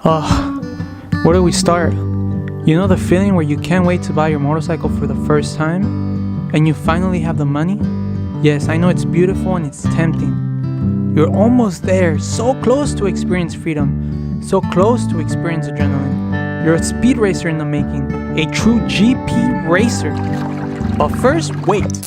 Oh, where do we start? You know the feeling where you can't wait to buy your motorcycle for the first time and you finally have the money? Yes, I know it's beautiful and it's tempting. You're almost there, so close to experience freedom, so close to experience adrenaline. You're a speed racer in the making, a true GP racer. But first, wait.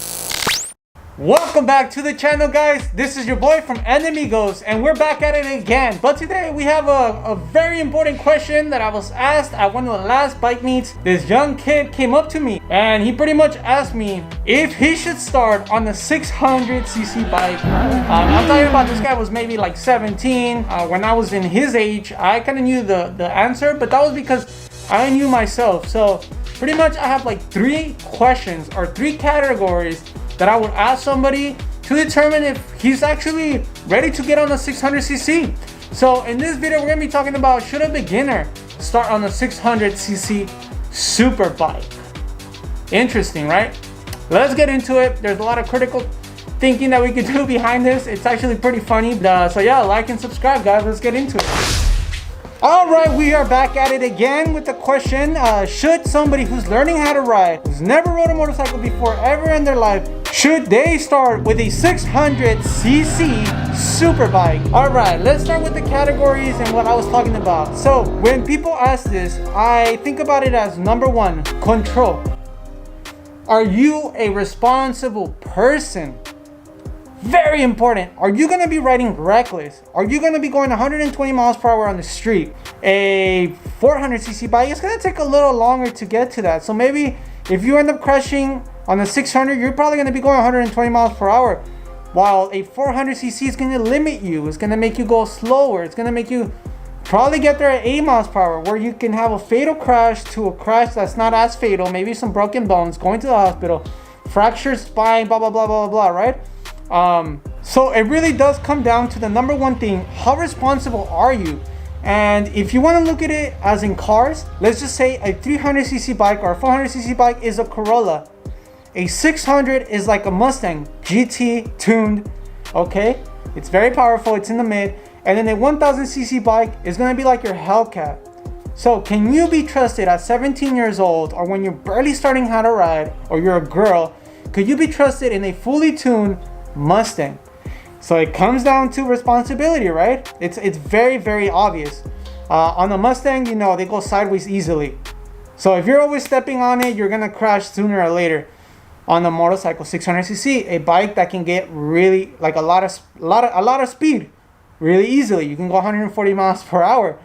Welcome back to the channel, guys. This is your boy from Enemigos, and we're back at it again. But today we have a very important question that I was asked at one of the last bike meets. This young kid came up to me and he pretty much asked me if he should start on the 600cc bike. I'm talking about this guy was maybe like 17. When I was in his age, I kind of knew the answer, but that was because I knew myself. So pretty much I have like three questions or three categories that I would ask somebody to determine if he's actually ready to get on the 600cc. So in this video, we're gonna be talking about, should a beginner start on the 600cc Superbike? Interesting, right? Let's get into it. There's a lot of critical thinking that we could do behind this. It's actually pretty funny. So yeah, like and subscribe, guys. Let's get into it. All right, we are back at it again with the question, should somebody who's learning how to ride, who's never rode a motorcycle before ever in their life, should they start with a 600cc Superbike? All right, let's start with the categories and what I was talking about. So when people ask this, I think about it as number one, control. Are you a responsible person? Very important. Are you going to be riding reckless? Are you going to be going 120 miles per hour on the street? A 400cc bike, it's going to take a little longer to get to that. So maybe if you end up crashing on the 600, you're probably going to be going 120 miles per hour. While a 400cc is going to limit you. It's going to make you go slower. It's going to make you probably get there at 80 miles per hour, where you can have a fatal crash to a crash that's not as fatal. Maybe some broken bones, going to the hospital, fractured spine, blah, blah, blah, blah, blah, right? So it really does come down to the number one thing. How responsible are you? And if you want to look at it as in cars, let's just say a 300cc bike or a 400cc bike is a Corolla. A 600 is like a Mustang GT tuned. Okay, it's very powerful, it's in the mid. And then a 1000cc bike is going to be like your Hellcat. So can you be trusted at 17 years old, or when you're barely starting how to ride, or you're a girl, could you be trusted in a fully tuned Mustang? So it comes down to responsibility, right? It's very, very obvious. On the Mustang, you know, they go sideways easily. So if you're always stepping on it, you're gonna crash sooner or later. On the motorcycle, 600cc, a bike that can get really like a lot of speed really easily. You can go 140 miles per hour.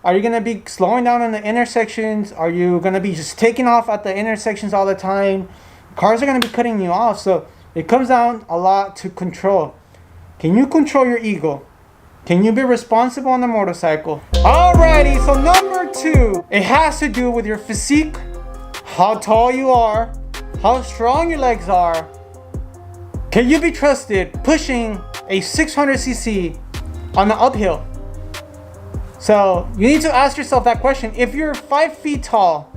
Are you gonna be slowing down in the intersections? Are you gonna be just taking off at the intersections all the time? Cars are gonna be cutting you off. So it comes down a lot to control. Can you control your ego? Can you be responsible on the motorcycle? Alrighty, so number two, it has to do with your physique, how tall you are, how strong your legs are. Can you be trusted pushing a 600cc on the uphill? So you need to ask yourself that question. If you're 5 feet tall,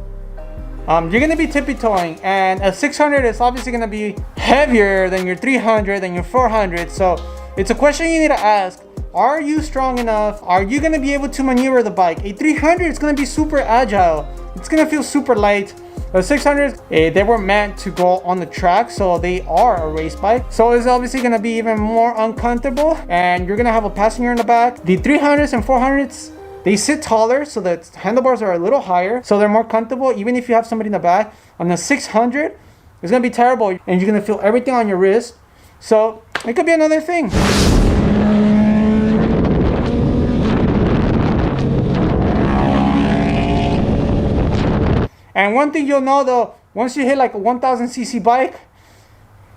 you're going to be tippy-toeing, and a 600 is obviously going to be heavier than your 300, than your 400. So it's a question you need to ask. Are you strong enough? Are you going to be able to maneuver the bike? A 300 is going to be super agile. It's going to feel super light. The 600s, they were meant to go on the track, so they are a race bike. So it's obviously going to be even more uncomfortable, and you're going to have a passenger in the back. The 300s and 400s, they sit taller, so the handlebars are a little higher, so they're more comfortable even if you have somebody in the back. On the 600, it's going to be terrible, and you're going to feel everything on your wrist. So it could be another thing. And one thing you'll know though, once you hit like a 1000cc bike,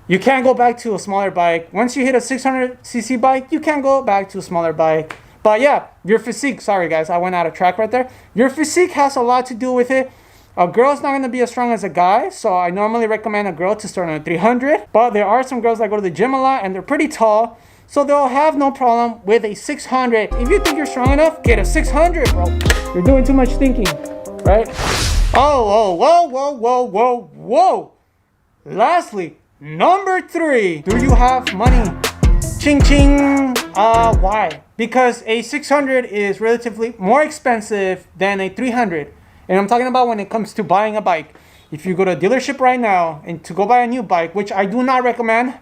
you can't go back to a smaller bike. Once you hit a 600cc bike, you can't go back to a smaller bike. But yeah, your physique, sorry guys, I went out of track right there. Your physique has a lot to do with it. A girl's not going to be as strong as a guy, so I normally recommend a girl to start on a 300. But there are some girls that go to the gym a lot and they're pretty tall, so they'll have no problem with a 600. If you think you're strong enough, get a 600, bro. You're doing too much thinking, right? Oh, whoa. Lastly, number three, do you have money? Ching ching. Why? Because a 600 is relatively more expensive than a 300. And I'm talking about when it comes to buying a bike. If you go to a dealership right now and to go buy a new bike, which I do not recommend,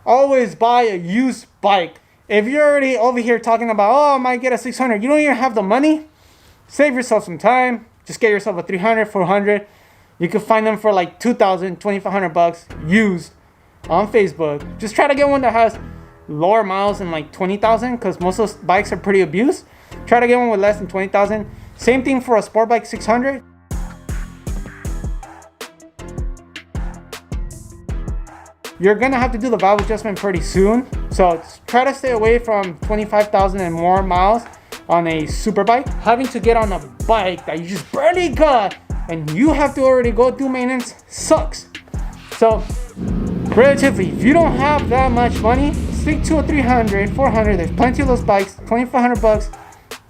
always buy a used bike. If you're already over here talking about, oh, I might get a 600, you don't even have the money, save yourself some time. Just get yourself a 300, 400. You can find them for like $2,000, $2,500 used on Facebook. Just try to get one that has lower miles than like 20,000, because most of those bikes are pretty abused. Try to get one with less than 20,000. Same thing for a sport bike 600. You're gonna have to do the valve adjustment pretty soon, so try to stay away from 25,000 and more miles on a super bike. Having to get on a bike that you just barely got and you have to already go through maintenance sucks. So relatively, if you don't have that much money, stick to a 300, 400. There's plenty of those bikes, $2,500,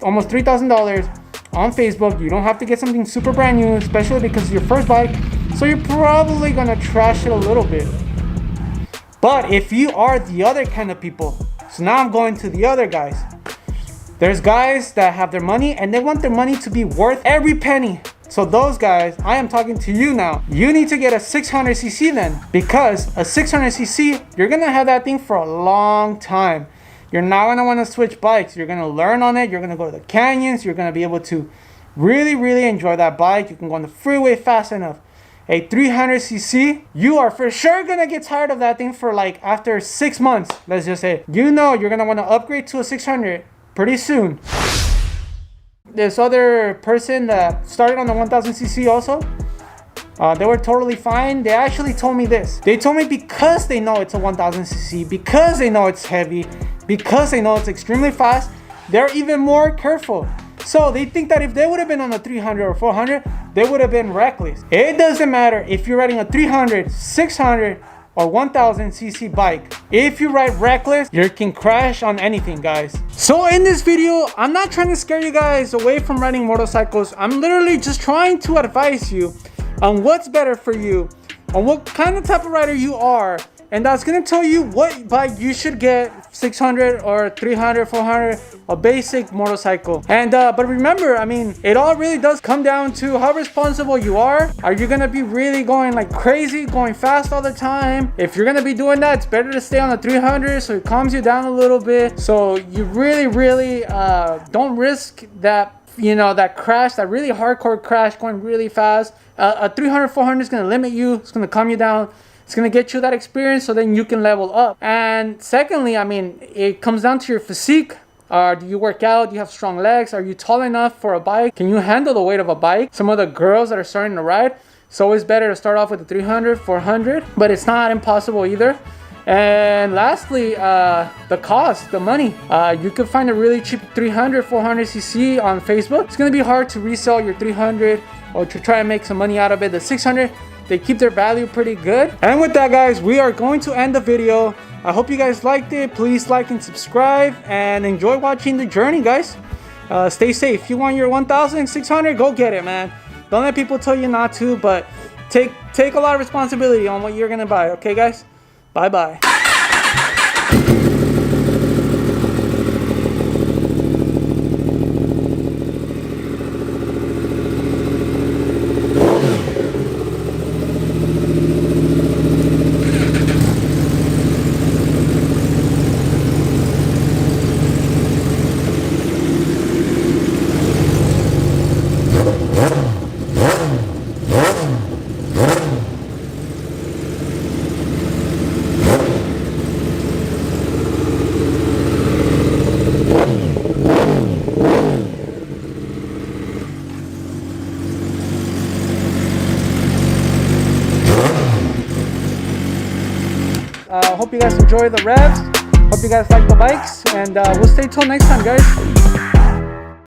almost $3,000 on Facebook. You don't have to get something super brand new, especially because it's your first bike, so you're probably gonna trash it a little bit. But if you are the other kind of people, so now I'm going to the other guys. There's guys that have their money and they want their money to be worth every penny. So those guys, I am talking to you now. You need to get a 600cc then, because a 600cc, you're gonna have that thing for a long time. You're not gonna wanna switch bikes. You're gonna learn on it. You're gonna go to the canyons. You're gonna be able to really, really enjoy that bike. You can go on the freeway fast enough. A 300cc, you are for sure gonna get tired of that thing for like after 6 months. Let's just say, you know, you're gonna wanna upgrade to a 600 pretty soon. This other person that started on the 1000cc also, they were totally fine. They actually told me this. They told me because they know it's a 1000cc, because they know it's heavy, because they know it's extremely fast, they're even more careful. So they think that if they would have been on a 300 or 400, they would have been reckless. It doesn't matter if you're riding a 300, 600, or 1000cc bike. If you ride reckless, you can crash on anything, guys. So in this video, I'm not trying to scare you guys away from riding motorcycles. I'm literally just trying to advise you on what's better for you, on what kind of type of rider you are. And that's gonna tell you what bike you should get, 600 or 300, 400, a basic motorcycle. And but remember, I mean, it all really does come down to how responsible you are. Are you gonna be really going like crazy, going fast all the time? If you're gonna be doing that, it's better to stay on the 300 so it calms you down a little bit. So you really don't risk that, you know, that crash, that really hardcore crash going really fast. A 300, 400 is gonna limit you. It's gonna calm you down. It's going to get you that experience so then you can level up. And secondly, I mean, it comes down to your physique. Do you work out? Do you have strong legs? Are you tall enough for a bike? Can you handle the weight of a bike? Some of the girls that are starting to ride, it's always better to start off with the 300, 400, but it's not impossible either. And lastly, the cost, the money. You could find a really cheap 300, 400cc on Facebook. It's going to be hard to resell your 300 or to try and make some money out of it. The 600, they keep their value pretty good. And with that, guys, we are going to end the video. I hope you guys liked it. Please like and subscribe and enjoy watching the journey, guys. Stay safe. If you want your 1600, go get it, man. Don't let people tell you not to, but take a lot of responsibility on what you're gonna buy. Okay, guys? Bye bye. Hope you guys enjoy the revs. Hope you guys like the bikes, and we'll stay till next time, guys.